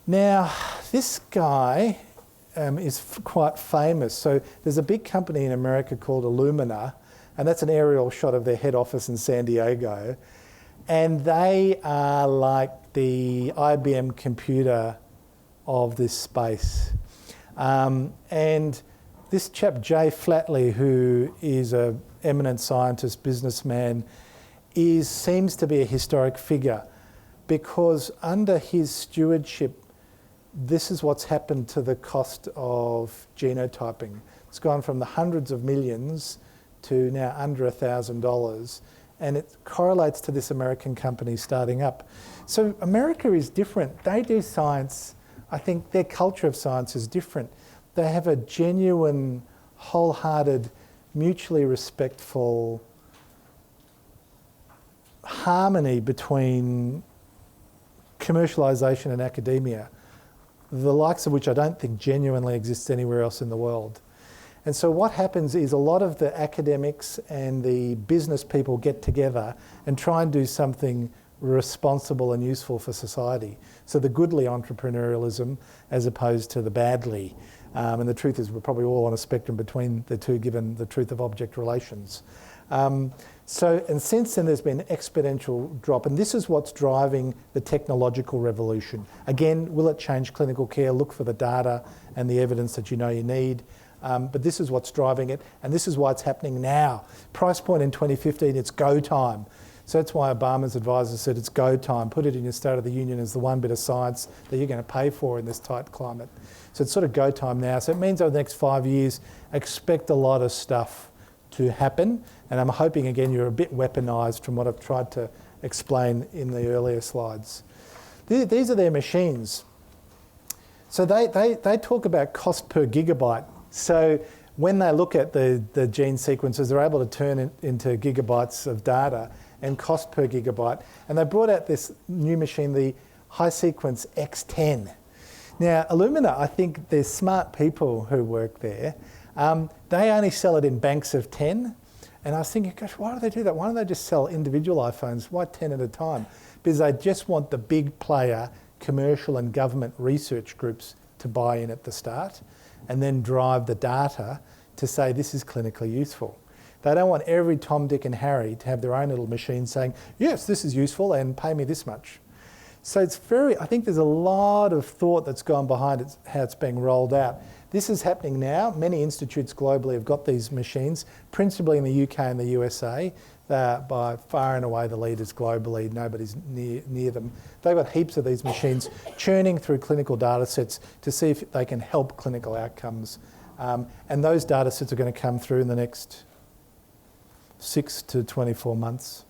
Now, this guy is quite famous. So there's a big company in America called Illumina, and that's an aerial shot of their head office in San Diego. And they are like the IBM computer of this space. And this chap, Jay Flatley, who is an eminent scientist, businessman, seems to be a historic figure, because under his stewardship, this is what's happened to the cost of genotyping. It's gone from the hundreds of millions to now under $1,000, and it correlates to this American company starting up. So America is different. They do science. I think their culture of science is different. They have a genuine, wholehearted, mutually respectful harmony between commercialisation and academia, the likes of which I don't think genuinely exists anywhere else in the world. And so what happens is a lot of the academics and the business people get together and try and do something responsible and useful for society. So the goodly entrepreneurialism as opposed to the badly. And the truth is we're probably all on a spectrum between the two, given the truth of object relations. And since then there's been an exponential drop, and this is what's driving the technological revolution. Again, will it change clinical care? Look for the data and the evidence that you know you need. But this is what's driving it, and this is why it's happening now. Price point in 2015, it's go time. So that's why Obama's advisor said it's go time. Put it in your State of the Union as the one bit of science that you're going to pay for in this tight climate. So it's sort of go time now. So it means over the next 5 years, expect a lot of stuff to happen. And I'm hoping, again, you're a bit weaponised from what I've tried to explain in the earlier slides. These are their machines. So they talk about cost per gigabyte. So when they look at the gene sequences, they're able to turn it into gigabytes of data and cost per gigabyte. And they brought out this new machine, the high sequence X10. Now, Illumina, I think there's smart people who work there. They only sell it in banks of 10. And I was thinking, gosh, why do they do that? Why don't they just sell individual iPhones? Why 10 at a time? Because they just want the big player commercial and government research groups to buy in at the start and then drive the data to say this is clinically useful. They don't want every Tom, Dick and Harry to have their own little machine saying, yes, this is useful and pay me this much. So it's I think there's a lot of thought that's gone behind it, how it's being rolled out. This is happening now. Many institutes globally have got these machines, principally in the UK and the USA. They're by far and away the leaders globally. Nobody's near them. They've got heaps of these machines churning through clinical data sets to see if they can help clinical outcomes. And those data sets are going to come through in the next 6 to 24 months.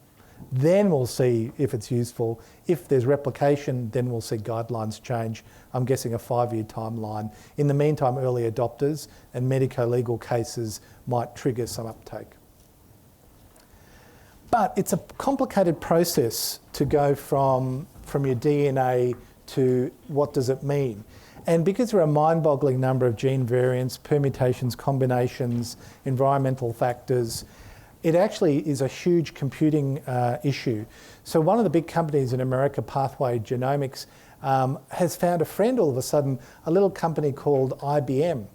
Then we'll see if it's useful. If there's replication, then we'll see guidelines change. I'm guessing a 5-year timeline. In the meantime, early adopters and medico-legal cases might trigger some uptake. But it's a complicated process to go from your DNA to what does it mean. And because there are a mind-boggling number of gene variants, permutations, combinations, environmental factors, it actually is a huge computing issue. So one of the big companies in America, Pathway Genomics, has found a friend all of a sudden. A little company called IBM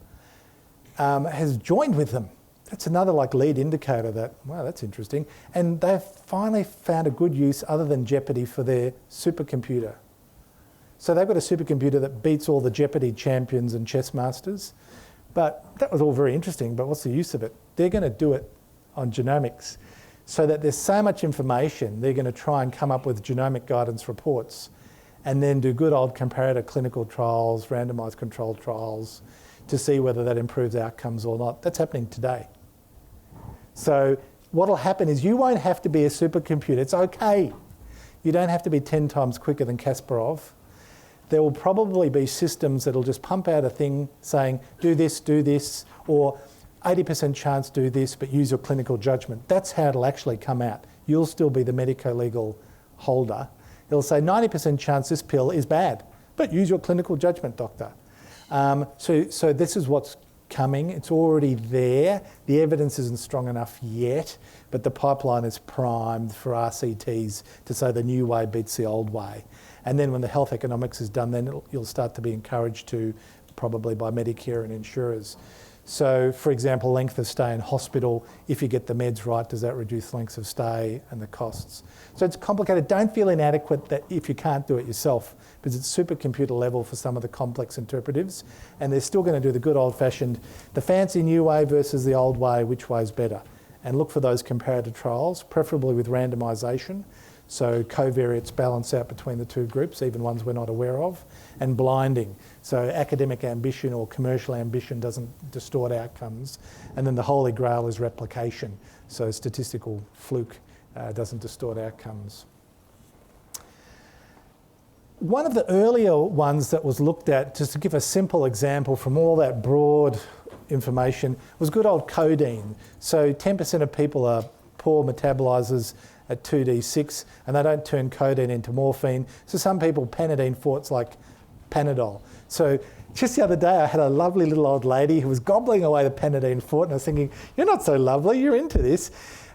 has joined with them. That's another lead indicator that, wow, that's interesting. And they've finally found a good use other than Jeopardy for their supercomputer. So they've got a supercomputer that beats all the Jeopardy champions and chess masters. But that was all very interesting, but what's the use of it? They're going to do it on genomics, so that there's so much information, they're going to try and come up with genomic guidance reports and then do good old comparative clinical trials, randomised controlled trials to see whether that improves outcomes or not. That's happening today. So what'll happen is you won't have to be a supercomputer. It's okay. You don't have to be 10 times quicker than Kasparov. There will probably be systems that'll just pump out a thing saying, do this, or 80% chance do this, but use your clinical judgment. That's how it'll actually come out. You'll still be the medico-legal holder. It'll say 90% chance this pill is bad, but use your clinical judgment, doctor. So this is what's coming. It's already there. The evidence isn't strong enough yet, but the pipeline is primed for RCTs to say the new way beats the old way. And then when the health economics is done, then you'll start to be encouraged to, probably by Medicare and insurers. So, for example, length of stay in hospital, if you get the meds right, does that reduce lengths of stay and the costs? So it's complicated. Don't feel inadequate that if you can't do it yourself, because it's supercomputer level for some of the complex interpretives, and they're still going to do the good old-fashioned, the fancy new way versus the old way, which way is better? And look for those comparative trials, preferably with randomisation, so covariates balance out between the two groups, even ones we're not aware of, and blinding. So academic ambition or commercial ambition doesn't distort outcomes. And then the holy grail is replication. So statistical fluke doesn't distort outcomes. One of the earlier ones that was looked at, just to give a simple example from all that broad information, was good old codeine. So 10% of people are poor metabolisers at 2D6, and they don't turn codeine into morphine. So some people, Panadine fort's like Panadol. So just the other day, I had a lovely little old lady who was gobbling away the Panadine fort, and I was thinking, you're not so lovely, you're into this.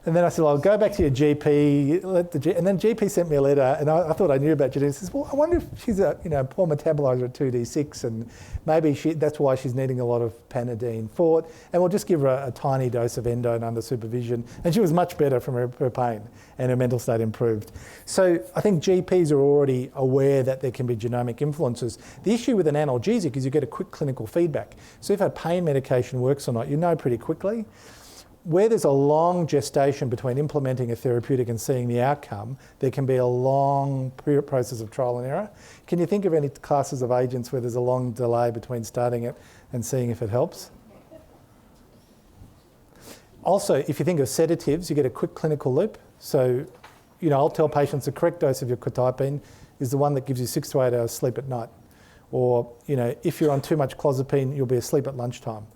And then I said, well, go back to your GP, and then GP sent me a letter, and I thought I knew about genetics. He says, well, I wonder if she's a poor metaboliser at 2D6, and maybe that's why she's needing a lot of Panadine fort, and we'll just give her a tiny dose of endone under supervision. And she was much better from her pain, and her mental state improved. So I think GPs are already aware that there can be genomic influences. The issue with an analgesic is you get a quick clinical feedback. So if a pain medication works or not, you know pretty quickly. Where there's a long gestation between implementing a therapeutic and seeing the outcome, there can be a long process of trial and error. Can you think of any classes of agents where there's a long delay between starting it and seeing if it helps? Also, if you think of sedatives, you get a quick clinical loop. So, I'll tell patients the correct dose of your quetiapine is the one that gives you 6 to 8 hours sleep at night. Or, if you're on too much clozapine, you'll be asleep at lunchtime.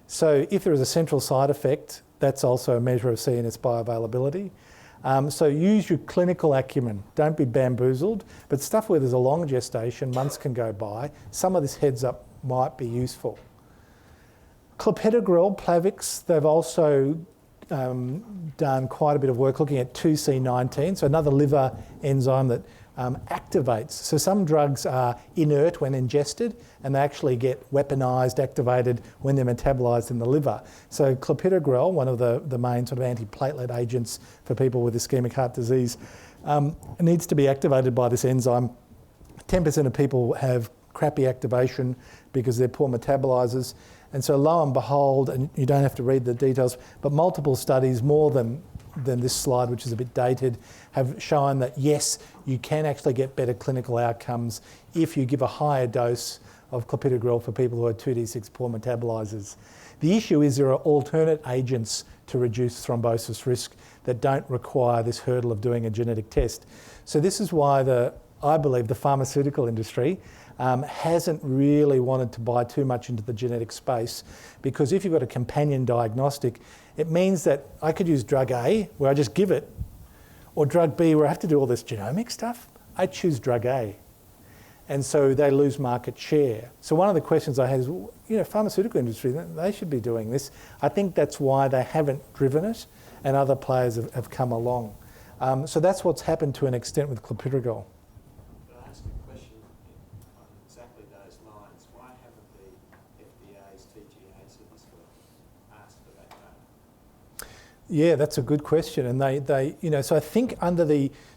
So if there is a central side effect, that's also a measure of CNS bioavailability. So use your clinical acumen. Don't be bamboozled. But stuff where there's a long gestation, months can go by, some of this heads up might be useful. Clopidogrel, Plavix, they've also done quite a bit of work looking at 2C19, so another liver enzyme that activates. So some drugs are inert when ingested, and they actually get weaponized, activated when they're metabolized in the liver. So clopidogrel, one of the main sort of antiplatelet agents for people with ischemic heart disease, needs to be activated by this enzyme. 10% of people have crappy activation because they're poor metabolizers. And so lo and behold, and you don't have to read the details, but multiple studies, more than this slide, which is a bit dated, have shown that yes, you can actually get better clinical outcomes if you give a higher dose of clopidogrel for people who are 2D6 poor metabolizers. The issue is there are alternate agents to reduce thrombosis risk that don't require this hurdle of doing a genetic test. So this is why I believe the pharmaceutical industry hasn't really wanted to buy too much into the genetic space, because if you've got a companion diagnostic, it means that I could use drug A, where I just give it, or drug B, where I have to do all this genomic stuff. I choose drug A. And so they lose market share. So one of the questions I had is, pharmaceutical industry, they should be doing this. I think that's why they haven't driven it, and other players have come along. So that's what's happened to an extent with clopidogrel. Yeah, that's a good question. And they so I think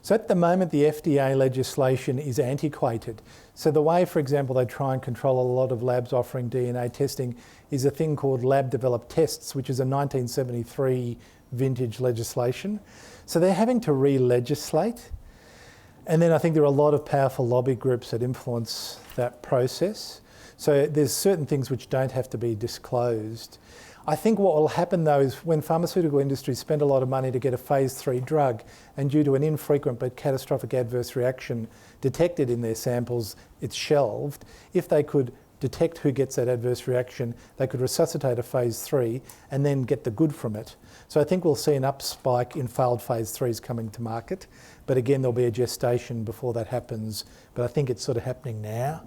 so at the moment the FDA legislation is antiquated. So the way, for example, they try and control a lot of labs offering DNA testing is a thing called lab developed tests, which is a 1973 vintage legislation. So they're having to re-legislate. And then I think there are a lot of powerful lobby groups that influence that process. So there's certain things which don't have to be disclosed. I think what will happen though is when pharmaceutical industries spend a lot of money to get a phase 3 drug, and due to an infrequent but catastrophic adverse reaction detected in their samples, it's shelved. If they could detect who gets that adverse reaction, they could resuscitate a phase 3 and then get the good from it. So I think we'll see an up spike in failed phase 3s coming to market. But again, there'll be a gestation before that happens. But I think it's sort of happening now.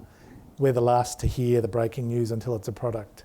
we're the last to hear the breaking news until it's a product.